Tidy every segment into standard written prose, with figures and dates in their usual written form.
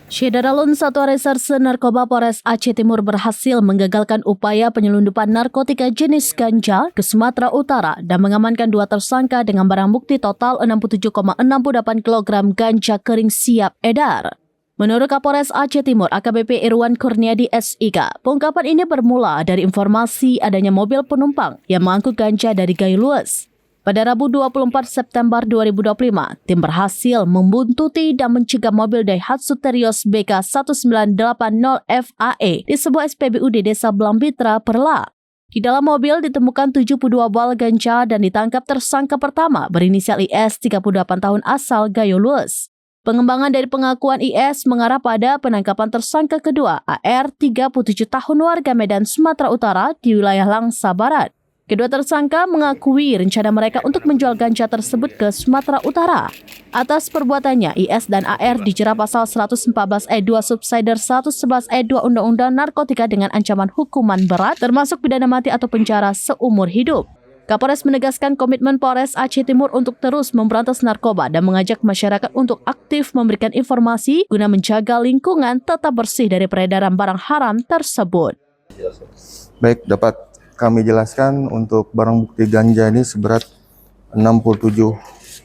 Syederalun Satuan Reserse Narkoba Polres Aceh Timur berhasil menggagalkan upaya penyelundupan narkotika jenis ganja ke Sumatera Utara dan mengamankan 2 tersangka dengan barang bukti total 67,68 kg ganja kering siap edar. Menurut Kapolres Aceh Timur AKBP Irwan Kurniadi SIK, pengungkapan ini bermula dari informasi adanya mobil penumpang yang mengangkut ganja dari Gayo Luas. Pada Rabu 24 September 2025, tim berhasil membuntuti dan mencegah mobil Daihatsu Terios BK 1980 FAE di sebuah SPBU di Desa Blambitra, Perla. Di dalam mobil ditemukan 72 bal ganja dan ditangkap tersangka pertama berinisial IS 38 tahun asal Gayo Luas. Pengembangan dari pengakuan IS mengarah pada penangkapan tersangka kedua AR 37 tahun warga Medan, Sumatera Utara di wilayah Langsa Barat. Kedua tersangka mengakui rencana mereka untuk menjual ganja tersebut ke Sumatera Utara. Atas perbuatannya, IS dan AR dijerat pasal 114 ayat 2 subsider 111 ayat 2 Undang-Undang Narkotika dengan ancaman hukuman berat termasuk pidana mati atau penjara seumur hidup. Kapolres menegaskan komitmen Polres Aceh Timur untuk terus memberantas narkoba dan mengajak masyarakat untuk aktif memberikan informasi guna menjaga lingkungan tetap bersih dari peredaran barang haram tersebut. Baik, dapat kami jelaskan untuk barang bukti ganja ini seberat 67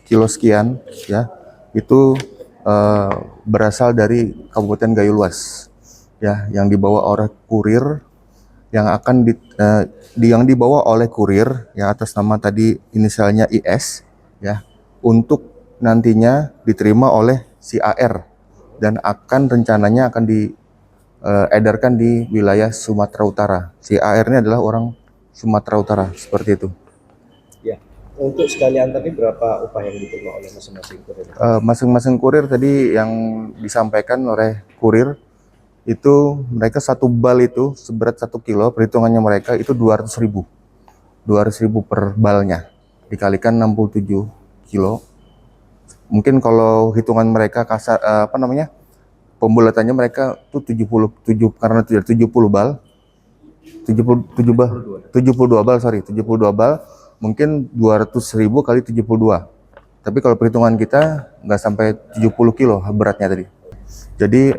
kilo sekian, ya. Itu berasal dari Kabupaten Gayo Luas, ya, yang dibawa oleh kurir, yang akan yang dibawa oleh kurir yang atas nama tadi inisialnya IS, ya, untuk nantinya diterima oleh si AR dan rencananya akan diedarkan di wilayah Sumatera Utara. Si AR ini adalah orang Sumatera Utara, seperti itu. Ya, untuk sekali antar ini berapa upah yang diterima oleh masing-masing kurir? Masing-masing kurir tadi yang disampaikan oleh kurir itu mereka satu bal itu seberat 1 kilo, perhitungannya mereka itu 200.000 per balnya dikalikan 67 kilo. Mungkin kalau hitungan mereka kasar, pembulatannya mereka tuh 77 karena 70 bal. 72 bal, mungkin 200.000 kali 72. Tapi kalau perhitungan kita nggak sampai 70 kilo beratnya tadi. Jadi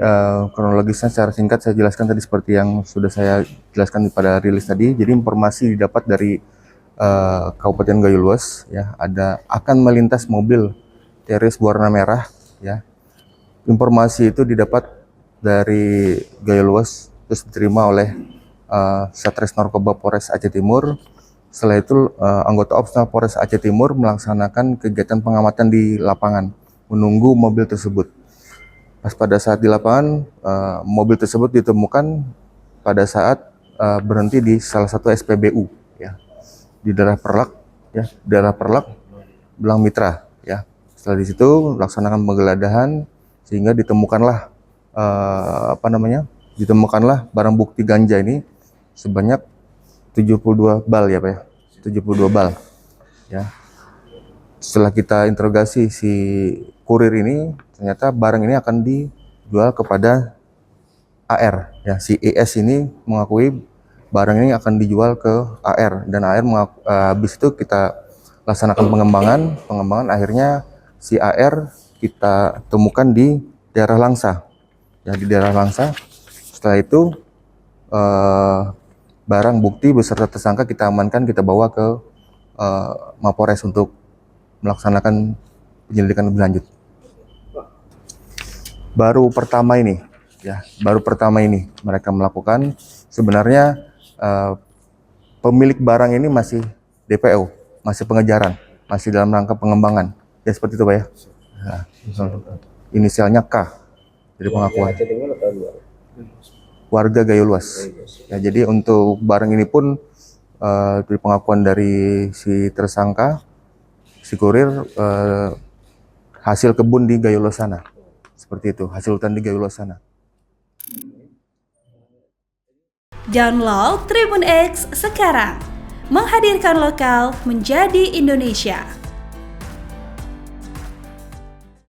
kronologisnya secara singkat saya jelaskan tadi seperti yang sudah saya jelaskan pada rilis tadi. Jadi informasi didapat dari Kabupaten Gayo Luas, ya, akan melintas mobil Terios warna merah, ya. Informasi itu didapat dari Gayo Luas terus diterima oleh Satres Narkoba Polres Aceh Timur. Setelah itu anggota Opsnal Polres Aceh Timur melaksanakan kegiatan pengamatan di lapangan, menunggu mobil tersebut. Pas pada saat di lapangan, mobil tersebut ditemukan pada saat berhenti di salah satu SPBU, ya, di daerah Perlak, ya, daerah Perlak, Belang Mitra, ya. Setelah di situ melaksanakan penggeledahan sehingga ditemukanlah ditemukanlah barang bukti ganja ini sebanyak 72 bal, ya Pak, ya. 72 bal, ya. Setelah kita interogasi si kurir ini, ternyata barang ini akan dijual kepada AR, ya. Si IS ini mengakui barang ini akan dijual ke AR dan AR habis itu kita laksanakan pengembangan akhirnya si AR kita temukan di daerah Langsa, ya, di daerah Langsa. Setelah itu barang bukti beserta tersangka kita amankan, kita bawa ke Mapores untuk melaksanakan penyelidikan lebih lanjut. Baru pertama ini mereka melakukan. Sebenarnya pemilik barang ini masih DPO, masih pengejaran, masih dalam rangka pengembangan, ya, seperti itu Pak, ya. Nah, inisialnya K, jadi pengakuan. Warga Gayo Luas. Ya, jadi untuk barang ini pun dari pengakuan dari si tersangka, si kurir, hasil kebun di Gayo Luas sana. Seperti itu, hasil hutan di Gayo Luas sana. Download Tribun X sekarang, menghadirkan lokal menjadi Indonesia.